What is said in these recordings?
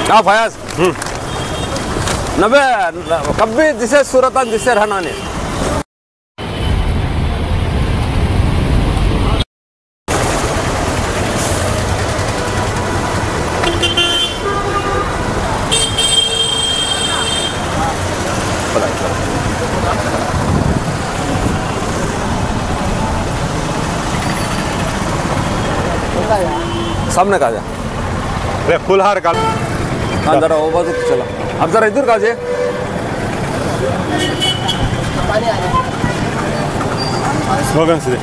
हाँ फयाज नबे कभी जिसे सूरत जिसे रहना नहीं सामने कहा जा अरे फुल हार का हाँ जरा वो बाजू चलो अब जरा इधर कहा जाए स्लोगन से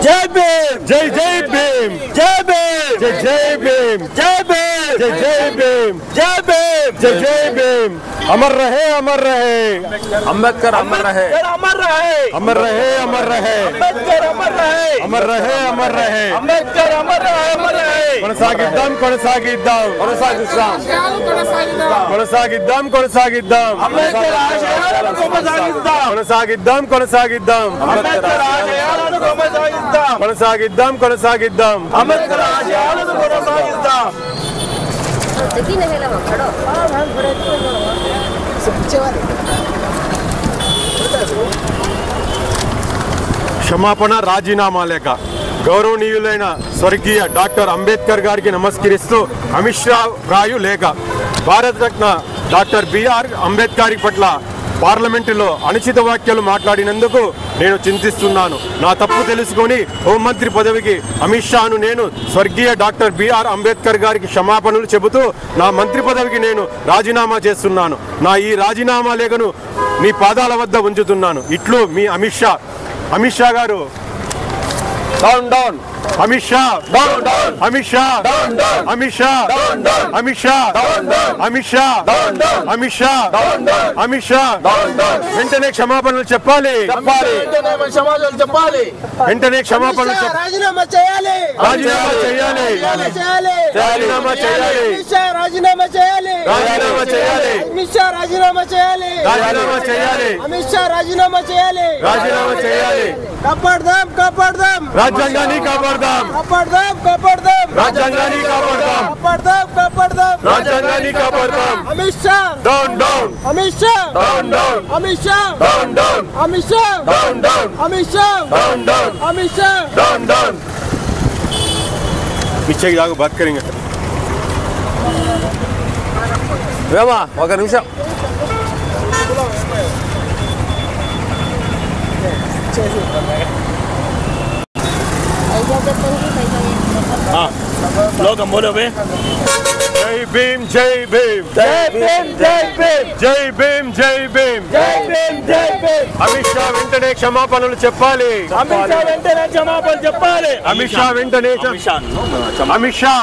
जय भीम जय जय भीम जय भीम जय जय भीम जय भीम जय जय भीम जय भीम जय जय भीम अमर रहे अमर रहे अम्बेडकर अमर रहे अमर रहे अमर रहे अमर रहे अम्बेडकर अमर रहे अमर रहे अमर रहे अम्बेडकर अमर रहे अमर रहे కొనసాగిద్దాం కొనసాగిద్దాం కొనసాగిద్దాం కొనసాగిద్దాం అంబేద్కర్ ఆశయాలను కొనసాగిద్దాం కొనసాగిద్దాం కొనసాగిద్దాం అంబేద్కర్ ఆశయాలను కొనసాగిద్దాం కొనసాగిద్దాం కొనసాగిద్దాం అంబేద్కర్ ఆశయాలను కొనసాగిద్దాం देखी नहीं लगा खड़ो క్షమాపణ రాజీనామా లేఖ గౌరవనీయులైన స్వర్గీయ డాక్టర్ అంబేద్కర్ గారికి నమస్కరిస్తూ అమిత్ షా రాయు లేఖ భారతరత్న డాక్టర్ బిఆర్ అంబేద్కర్ పట్ల పార్లమెంటులో అనుచిత వ్యాఖ్యలు మాట్లాడినందుకు నేను చింతిస్తున్నాను. నా తప్పు తెలుసుకొని హోంమంత్రి పదవికి అమిత్ షాను నేను స్వర్గీయ డాక్టర్ బిఆర్ అంబేద్కర్ గారికి క్షమాపణలు చెబుతూ నా మంత్రి పదవికి నేను రాజీనామా చేస్తున్నాను. నా ఈ రాజీనామా లేఖను మీ పాదాల వద్ద ఉంచుతున్నాను. ఇట్లు మీ అమిత్ షా. అమిత్ షా గారు down down Amit Shah down down Amit Shah down down Amit Shah down down Amit Shah down down Amit Shah down down Amit Shah down down Amit Shah down down వెంటనే క్షమాపణలు చెప్పాలి సమాజాలు చెప్పాలి వెంటనే క్షమాపణలు రాజీనామా చేయాలి రాజీనామా చేయాలి రాజీనామా చేయాలి రాజీనామా చేయాలి రాజీనామా చేయాలి అమిత్ షా రాజీనామా చేయాలి రాజీనామా చేయాలి అమిత్ షా రాజీనామా చేయాలి రాజీనామా చేయాలి కాపాడదాం కాపాడదాం రాజ్యాంగాన్ని కాపాడదాం కాపాడదాం కాపాడదాం రాజ్యాంగాన్ని కాపాడదాం కాపాడదాం కాపాడదాం రాజ్యాంగాన్ని కాపాడదాం Amit Shah down down Amit Shah down down Amit Shah down down Amit Shah down down Amit Shah down down Amit Shah down down पीछे की जाकर बात करेंगे వేమా ఒక నిమిషం हाँ लोग हम बोलो बे जय भीम जय भीम जय भीम जय भीम जय भीम जय भीम जय भीम जय भीम అమిత్ షా వెంటనే క్షమాపణలు చెప్పాలి అమిత్ షా వెంటనే క్షమాపణ చెప్పాలి అమిత్ షా వెంటనే అమిత్ షా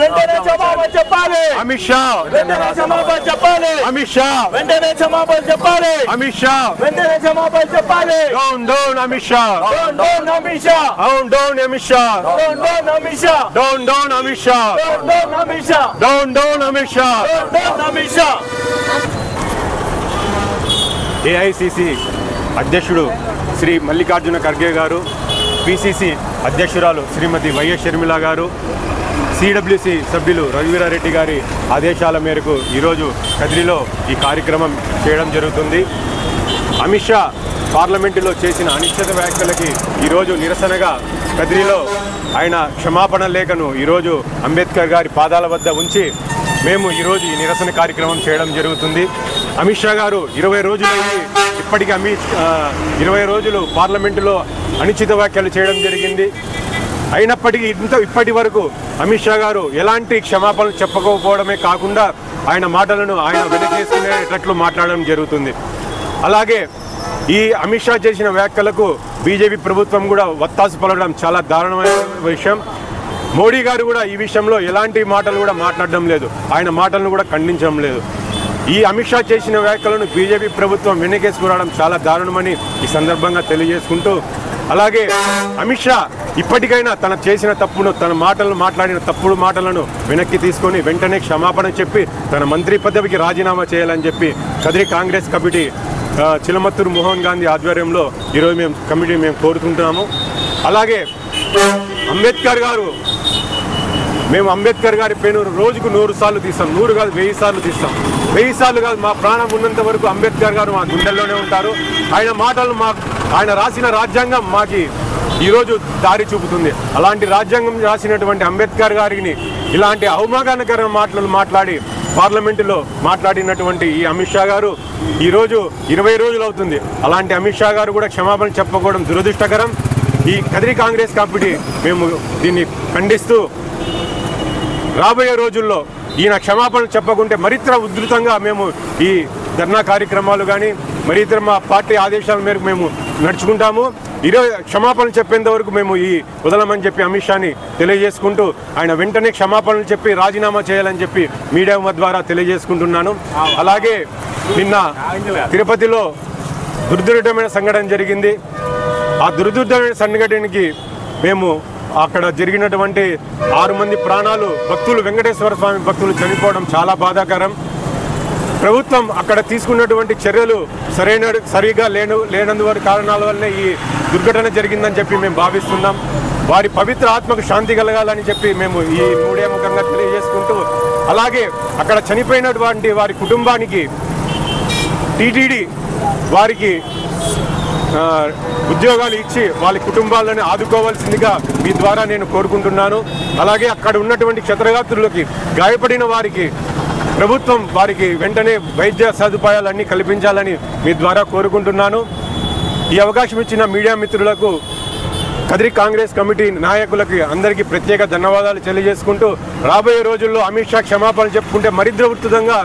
వెంటనే క్షమాపణ చెప్పాలి అమిత్ షా వెంటనే క్షమాపణ చెప్పాలి అమిత్ షా వెంటనే క్షమాపణ చెప్పాలి అమిత్ షా వెంటనే క్షమాపణ చెప్పాలి down down Amit Shah down down Amit Shah down down Amit Shah down down Amit Shah down down Amit Shah down down Amit Shah down down Amit Shah down Amit Shah AICC అధ్యక్షుడు శ్రీ మల్లికార్జున ఖర్గే గారు, పిసిసి అధ్యక్షురాలు శ్రీమతి వైఎస్ షర్మిల గారు, సిడబ్ల్యూసి సభ్యులు రఘువీరారెడ్డి గారి ఆదేశాల మేరకు ఈరోజు కదిరిలో ఈ కార్యక్రమం చేయడం జరుగుతుంది. అమిత్ షా పార్లమెంటులో చేసిన అనిశ్చిత వ్యాఖ్యలకి ఈరోజు నిరసనగా కదిరిలో ఆయన క్షమాపణ లేఖను ఈరోజు అంబేద్కర్ గారి పాదాల వద్ద ఉంచి మేము ఈరోజు ఈ నిరసన కార్యక్రమం చేయడం జరుగుతుంది. అమిత్ షా గారు 20 రోజులైంది, ఇప్పటికీ 20 రోజులు పార్లమెంటులో అనుచిత వ్యాఖ్యలు చేయడం జరిగింది. అయినప్పటికీ ఇప్పటి వరకు అమిత్ షా గారు ఎలాంటి క్షమాపణలు చెప్పకపోవడమే కాకుండా ఆయన మాటలను ఆయన వెనకేసుకునేటట్లు మాట్లాడడం జరుగుతుంది. అలాగే ఈ అమిత్ షా చేసిన వ్యాఖ్యలకు బీజేపీ ప్రభుత్వం కూడా వత్తాసు పలకడం చాలా దారుణమైన విషయం. మోడీ గారు కూడా ఈ విషయంలో ఎలాంటి మాటలు కూడా మాట్లాడడం లేదు, ఆయన మాటలను కూడా ఖండించడం లేదు. ఈ అమిత్ షా చేసిన వ్యాఖ్యలను బీజేపీ ప్రభుత్వం వెనకేసుకురావడం చాలా దారుణమని ఈ సందర్భంగా తెలియజేసుకుంటూ, అలాగే అమిత్ షా ఇప్పటికైనా తన చేసిన తప్పును, తన మాట్లాడిన తప్పుడు మాటలను వెనక్కి తీసుకొని వెంటనే క్షమాపణ చెప్పి తన మంత్రి పదవికి రాజీనామా చేయాలని చెప్పి కదిరి కాంగ్రెస్ కమిటీ చిలమత్తూరు మోహన్ గాంధీ ఆధ్వర్యంలో ఈరోజు మేము కోరుకుంటున్నాము. అలాగే అంబేద్కర్ గారు మేము అంబేద్కర్ గారి పేరు రోజుకు 100 సార్లు తీస్తాం. 100 కాదు 1000 సార్లు తీస్తాం. 1000 సార్లు కాదు, మా ప్రాణం ఉన్నంత వరకు అంబేద్కర్ గారు మా గుండెల్లోనే ఉంటారు. ఆయన మాటలు ఆయన రాసిన రాజ్యాంగం మాకి ఈరోజు దారి చూపుతుంది. అలాంటి రాజ్యాంగం రాసినటువంటి అంబేద్కర్ గారిని ఇలాంటి అవమానకరమైన మాటలు మాట్లాడి పార్లమెంటులో మాట్లాడినటువంటి ఈ అమిత్ షా గారు ఈరోజు 20 రోజులు అవుతుంది. అలాంటి అమిత్ షా గారు కూడా క్షమాపణ చెప్పకపోవడం దురదృష్టకరం. ఈ కదిరి కాంగ్రెస్ కమిటీ మేము దీన్ని ఖండిస్తూ రాబోయే రోజుల్లో ఈయన క్షమాపణ చెప్పకుంటే మరింత ఉధృతంగా మేము ఈ ధర్నా కార్యక్రమాలు కానీ మరింత మా పార్టీ ఆదేశాల మేరకు మేము నడుచుకుంటాము. ఈరోజు క్షమాపణ చెప్పేంత వరకు మేము ఈ వదలమని చెప్పి అమిత్ షాని తెలియజేసుకుంటూ ఆయన వెంటనే క్షమాపణలు చెప్పి రాజీనామా చేయాలని చెప్పి మీడియా ద్వారా తెలియజేసుకుంటున్నాను. అలాగే నిన్న తిరుపతిలో దుర్దృఢమైన సంఘటన జరిగింది. ఆ దుర్దృఢమైన సంఘటనకి మేము అక్కడ జరిగినటువంటి 6 మంది ప్రాణాలు భక్తులు, వెంకటేశ్వర స్వామి భక్తులు చనిపోవడం చాలా బాధాకరం. ప్రభుత్వం అక్కడ తీసుకున్నటువంటి చర్యలు సరిగా లేనందువల్ల కారణాల వల్లే ఈ దుర్ఘటన జరిగిందని చెప్పి మేము భావిస్తున్నాం. వారి పవిత్ర ఆత్మకు శాంతి కలగాలని చెప్పి మేము ఈ మీడియా ముఖంగా తెలియజేసుకుంటూ, అలాగే అక్కడ చనిపోయినటువంటి వారి కుటుంబానికి టీటీడీ వారికి ఉద్యోగాలు ఇచ్చి వాళ్ళ కుటుంబాలను ఆదుకోవాల్సిందిగా మీ ద్వారా నేను కోరుకుంటున్నాను. అలాగే అక్కడ ఉన్నటువంటి క్షతగాత్రులకి గాయపడిన వారికి ప్రభుత్వం వారికి వెంటనే వైద్య సదుపాయాలన్నీ కల్పించాలని మీ ద్వారా కోరుకుంటున్నాను. ఈ అవకాశం ఇచ్చిన మీడియా మిత్రులకు, కదిరి కాంగ్రెస్ కమిటీ నాయకులకి అందరికీ ప్రత్యేక ధన్యవాదాలు తెలియజేసుకుంటూ, రాబోయే రోజుల్లో అమిత్ షా క్షమాపణ చెప్పుకుంటే మరింత ఉధృతంగా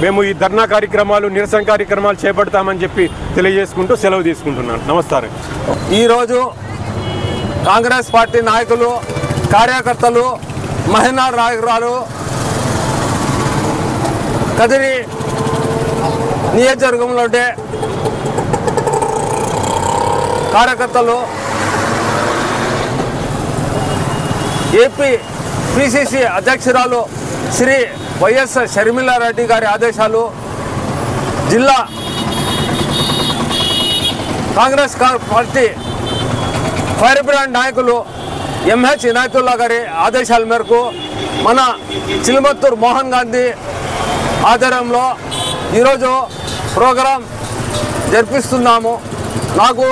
మేము ఈ ధర్నా కార్యక్రమాలు, నిరసన కార్యక్రమాలు చేపడతామని చెప్పి తెలియజేసుకుంటూ సెలవు తీసుకుంటున్నాను. నమస్కారం. ఈరోజు కాంగ్రెస్ పార్టీ నాయకులు, కార్యకర్తలు, మహిళా నాయకురాలు, కదిరి నియోజకవర్గంలో ఉండే కార్యకర్తలు ఏపీ పిసిసి అధ్యక్షురాలు శ్రీ వైఎస్ షర్మిలారెడ్డి గారి ఆదేశాలు, జిల్లా కాంగ్రెస్ పార్టీ ఫైర్ బ్రాండ్ నాయకులు ఎంహెచ్ ఇనాయతుల్లా గారి ఆదేశాల మేరకు మన చిలుమత్తూరు మోహన్ గాంధీ ఆధ్వర్యంలో ఈరోజు ప్రోగ్రాం జరిపిస్తున్నాము. నాకు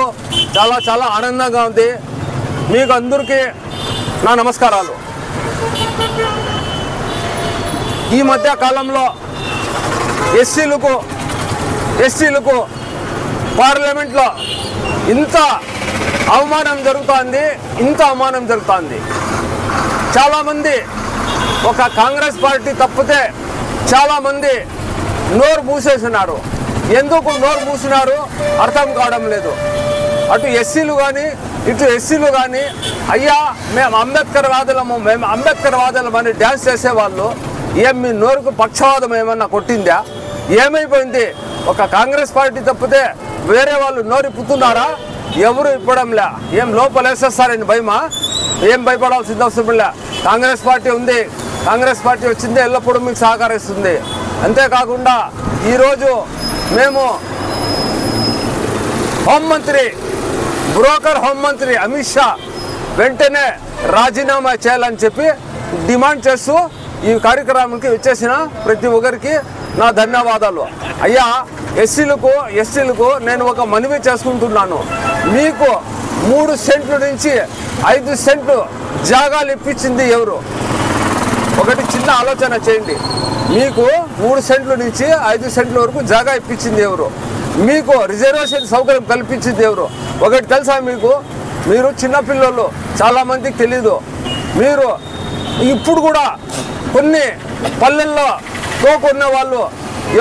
చాలా ఆనందంగా ఉంది. మీకు అందరికీ నా నమస్కారాలు. ఈ మధ్య కాలంలో ఎస్సీలకు పార్లమెంట్లో ఇంత అవమానం జరుగుతుంది. చాలామంది ఒక కాంగ్రెస్ పార్టీ తప్పితే చాలామంది నోరు మూసేసినారు. ఎందుకు నోరు మూసినారు అర్థం కావడం లేదు. అటు ఎస్సీలు కానీ ఇటు ఎస్సీలు కానీ అయ్యా మేము అంబేద్కర్ వాదులమని డ్యాన్స్ చేసేవాళ్ళు మీ నోరుకు పక్షవాదం ఏమన్నా కొట్టిందా? ఏమైపోయింది? ఒక కాంగ్రెస్ పార్టీ తప్పితే వేరే వాళ్ళు నోరిప్పుతున్నారా? ఎవరు ఇప్పడంలే. లోపలేసేస్తారని భయమా? ఏం భయపడాల్సింది అవసరం లే. కాంగ్రెస్ పార్టీ ఉంది. కాంగ్రెస్ పార్టీ వచ్చిందే ఎల్లప్పుడూ మీకు సహకరిస్తుంది. అంతేకాకుండా ఈరోజు మేము బ్రోకర్ హోంమంత్రి అమిత్ షా వెంటనే రాజీనామా చేయాలని చెప్పి డిమాండ్ చేస్తూ ఈ కార్యక్రమానికి వచ్చేసిన ప్రతి ఒక్కరికి నా ధన్యవాదాలు. అయ్యా ఎస్సీలకు నేను ఒక మనవి చేసుకుంటున్నాను. మీకు 3 సెంట్ల నుంచి 5 సెంట్లు జాగాలు ఇప్పించింది ఎవరు? ఒకటి చిన్న ఆలోచన చేయండి. మీకు 3 సెంట్ల నుంచి 5 సెంట్ల వరకు జాగా ఇప్పించింది ఎవరు? మీకు రిజర్వేషన్ సౌకర్యం కల్పించింది ఎవరు? ఒకటి తెలుసా మీకు? మీరు చిన్నపిల్లలు, చాలామందికి తెలీదు. మీరు ఇప్పుడు కూడా కొన్ని పల్లెల్లో తోకున్న వాళ్ళు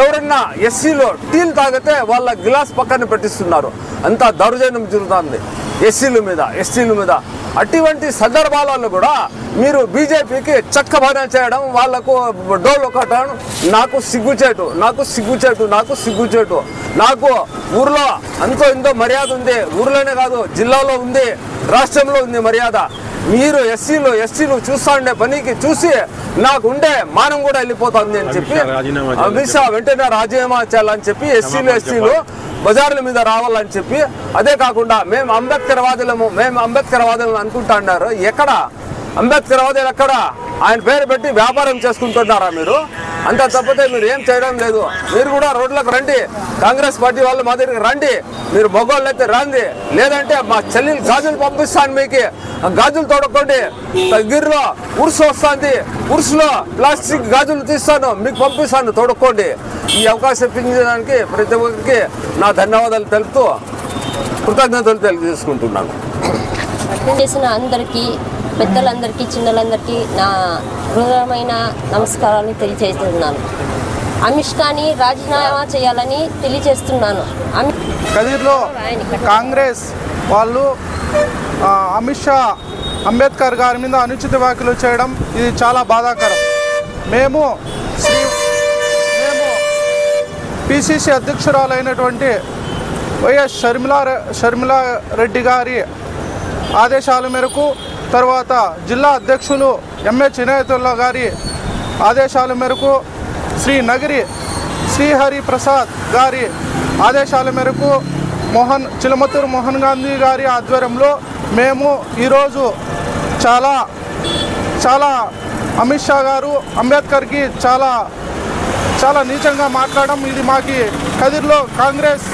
ఎవరన్నా ఎస్సీలో టీలు తాగితే వాళ్ళ గ్లాస్ పక్కన పెట్టిస్తున్నారు. అంత దౌర్జన్యం జరుగుతుంది ఎస్సీల మీద. అటువంటి సందర్భాలలో కూడా మీరు బీజేపీకి చక్కబన చేయడం, వాళ్లకు డోలు కొట్టడం నాకు సిగ్గుచేటు. నాకు ఊర్లో అంతో ఇంతో మర్యాద ఉంది. ఊర్లోనే కాదు, జిల్లాలో ఉంది, రాష్ట్రంలో ఉంది మర్యాద. మీరు ఎస్సీలు చూస్తా ఉండే పనికి చూసి నాకు ఉండే మానం కూడా వెళ్ళిపోతుంది అని చెప్పి అమిత్ షా వెంటనే రాజీనామా చేయాలని చెప్పి ఎస్సీలు బజార్ల మీద రావాలని చెప్పి, అదే కాకుండా మేము అంబేద్కర్ వాదులము అనుకుంటా అన్నారు. ఎక్కడ అంబేద్కర్ వాదులు? ఎక్కడ ఆయన పేరు పెట్టి వ్యాపారం చేసుకుంటున్నారా మీరు? అంత తప్పితే మీరు ఏం చేయడం లేదు. మీరు కూడా రోడ్లకు రండి, కాంగ్రెస్ పార్టీ వాళ్ళు మా దగ్గరికి రండి. మీరు మగవాళ్ళు అయితే రండి, లేదంటే మా చెల్లెలు గాజులు పంపిస్తాను మీకు, గాజులు తోడుకోండి. దగ్గరలో ఉరుసు వస్తుంది, ఉరుసులో ప్లాస్టిక్ గాజులు తీస్తాను మీకు పంపిస్తాను, తోడుకోండి. ఈ అవకాశం ఇప్పించడానికి ప్రతి ఒక్కరికి నా ధన్యవాదాలు తెలుపుతూ కృతజ్ఞతలు తెలియజేసుకుంటున్నాను. చేసిన అందరికీ, పెద్దలందరికీ, చిన్నలందరికీ నా హృదయమైన నమస్కారాలు తెలియజేస్తున్నాను. అమిత్ షాని రాజీనామా చేయాలని తెలియజేస్తున్నాను. కదిర్లో కాంగ్రెస్ వాళ్ళు అమిత్ షా అంబేద్కర్ గారి మీద అనుచిత వ్యాఖ్యలు చేయడం ఇది చాలా బాధాకరం. మేము పిసిసి అధ్యక్షురాలైనటువంటి వైఎస్ షర్మిలారెడ్డి గారి ఆదేశాల మేరకు, తర్వాత జిల్లా అధ్యక్షులు ఎంహెచ్ ఇనాయతుల్లా గారి ఆదేశాల మేరకు, శ్రీ నగిరి శ్రీహరి ప్రసాద్ గారి ఆదేశాల మేరకు, చిలమతూరు మోహన్ గాంధీ గారి ఆధ్వర్యంలో మేము ఈరోజు చాలా అమిత్ షా గారు అంబేద్కర్కి చాలా నీచంగా మాట్లాడడం ఇది మాకి కదిర్లో కాంగ్రెస్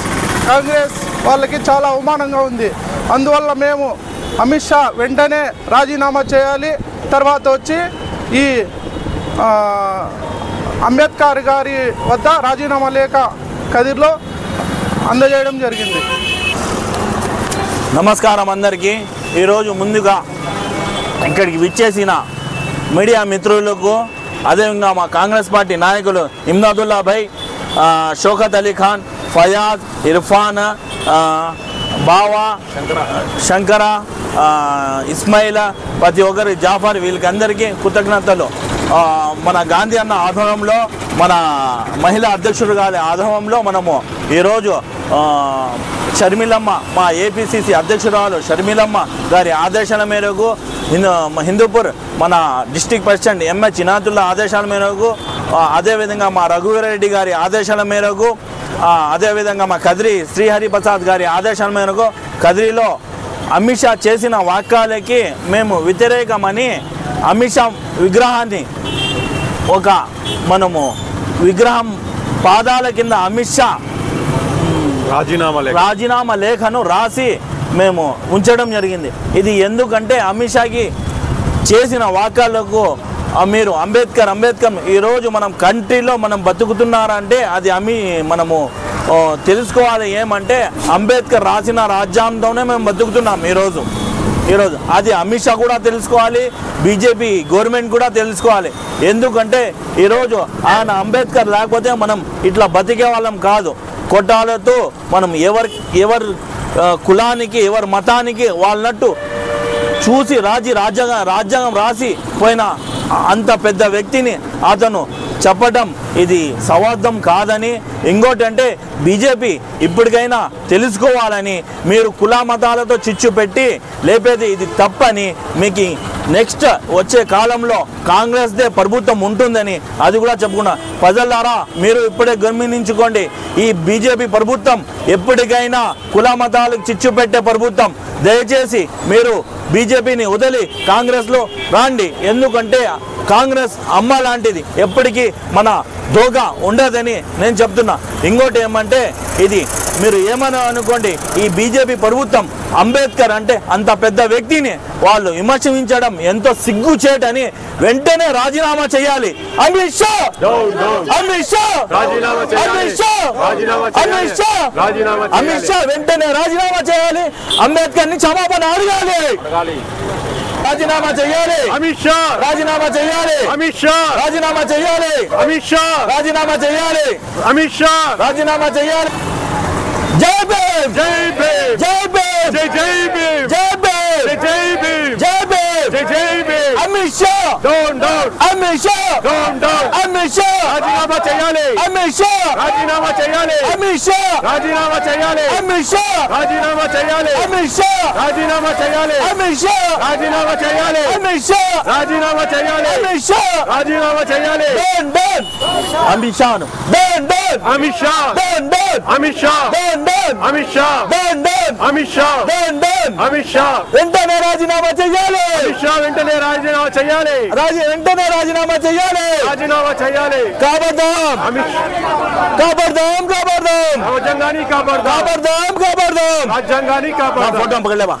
వాళ్ళకి చాలా అవమానంగా ఉంది. అందువల్ల మేము అమిత్ షా వెంటనే రాజీనామా చేయాలి, తర్వాత వచ్చి ఈ అంబేద్కర్ గారి వద్ద రాజీనామా లేఖ కదిర్లో అందజేయడం జరిగింది. నమస్కారం అందరికీ. ఈరోజు ముందుగా ఇక్కడికి విచ్చేసిన మీడియా మిత్రులకు, అదేవిధంగా మా కాంగ్రెస్ పార్టీ నాయకులు ఇమ్దాదుల్లా భాయ్, షౌకత్ అలీ ఖాన్, ఫయాజ్, ఇర్ఫాన్, బావా, శంకర, ఇస్మాయిల్, ప్రతి ఒక్కరి జాఫర్, వీళ్ళకి అందరికీ కృతజ్ఞతలు. మన గాంధీ అన్న ఆధ్వర్యంలో, మన మహిళా అధ్యక్షుడు గారి ఆధ్వర్యంలో మనము ఈరోజు షర్మిలమ్మ, మా ఏపీసీసీ అధ్యక్షురాలు షర్మిలమ్మ గారి ఆదేశాల మేరకు, హిందూపూర్ మన డిస్ట్రిక్ట్ ప్రెసిడెంట్ ఎంహెచ్ ఇనాయతుల్లా ఆదేశాల మేరకు, అదేవిధంగా మా రఘువీరారెడ్డి గారి ఆదేశాల మేరకు, అదేవిధంగా మా కదిరి శ్రీహరి ప్రసాద్ గారి ఆదేశాల మేరకు కదిరిలో అమిత్ షా చేసిన వాక్యాలకి మేము వ్యతిరేకమని అమిత్ షా విగ్రహాన్ని మనము విగ్రహం పాదాల కింద అమిత్ షా రాజీనామా లేఖను రాసి మేము ఉంచడం జరిగింది. ఇది ఎందుకంటే అమిత్ షాకి చేసిన వాక్యాలకు మీరు అంబేద్కర్ ఈరోజు మనం కంట్రీలో మనం బతుకుతున్నారంటే అది మనము తెలుసుకోవాలి. ఏమంటే అంబేద్కర్ రాసిన రాజ్యాంగంతోనే మేము బతుకుతున్నాం ఈరోజు. అది అమిత్ షా కూడా తెలుసుకోవాలి, బీజేపీ గవర్నమెంట్ కూడా తెలుసుకోవాలి. ఎందుకంటే ఈరోజు ఆయన అంబేద్కర్ లేకపోతే మనం ఇట్లా బతికే వాళ్ళం కాదు. కొట్టాలతో మనం ఎవరి కులానికి, ఎవరి మతానికి వాళ్ళనట్టు చూసి రాజ్యాంగం రాసి పోయిన అంత పెద్ద వ్యక్తిని అతను చెప్పడం ఇది సవార్థం కాదని, ఇంకోటంటే బీజేపీ ఇప్పటికైనా తెలుసుకోవాలని, మీరు కుల మతాలతో చిచ్చు పెట్టి లేపేది ఇది తప్పని, మీకు నెక్స్ట్ వచ్చే కాలంలో కాంగ్రెస్దే ప్రభుత్వం ఉంటుందని అది కూడా చెప్పుకున్నా. ప్రజలారా మీరు ఇప్పుడే గమనించుకోండి, ఈ బీజేపీ ప్రభుత్వం ఎప్పటికైనా కుల మతాలకు చిచ్చు పెట్టే ప్రభుత్వం. దయచేసి మీరు బీజేపీని వదిలి కాంగ్రెస్లో రండి. ఎందుకంటే కాంగ్రెస్ అమ్మ లాంటిది, ఎప్పటికీ మన దోగ ఉండదని నేను చెప్తున్నా. ఇంకోటి ఏమంటే ఇది మీరు ఏమని అనుకోండి, ఈ బీజేపీ ప్రభుత్వం అంబేద్కర్ అంటే అంత పెద్ద వ్యక్తిని వాళ్ళు విమర్శించడం ఎంతో సిగ్గుచేటని వెంటనే రాజీనామా చేయాలి. అమిత్ షా వెంటనే రాజీనామా చేయాలి. అంబేద్కర్ ని క్షమాపణ అడగాలి. రాజీనామా చేయాలి. అమిత్ షా రాజీనామా చేయాలి. అమిత్ షా రాజీనామా చేయాలి. అమిత్ షా రాజీనామా చేయాలి. అమిత్ షా రాజీనామా చేయాలి. జై భీమ్, జై భీమ్, జై భీమ్, జై భీమ్, జై భీమ్, జై భీమ్, జై భీమ్, జై భీమ్. అమిత్ షా అమిత్ షా అమిత్ షా రాజీనామా చేయాలి. అమిత్ షా రాజీనామా చేయాలి. అమిత్ షా రాజీనామా చేయాలి. అమిత్ షా రాజీనామా చేయాలి. అమిత్ షా రాజీనామా చేయాలి. అమిత్ షా రాజీనామా చేయాలి. అమిత్ షా రాజీనామా చేయాలి. అమిత్ షా రాజీనామా చేయాలి. అమిత్ షా అమిత్ షా అమిత్ షా అమిత్ షా అమిత్ షా అమిత్ షా జగన్ అమిత్ షా వెంటనే రాజీనామా చేయాలి. అమిత్ షా వెంటనే రాజీనామా చేయాలి. వెంటనే రాజీనామా చేయాలి. రాజీనామా చేయాలి. కాపాడదాం కాపాడదాం కాపాడదాం రాజ్యాంగాన్ని కాపాడదాం. కాపాడదాం కాపాడదాం రాజ్యాంగాన్ని కాపాడదాం. ఫోటో పక్కలేవా.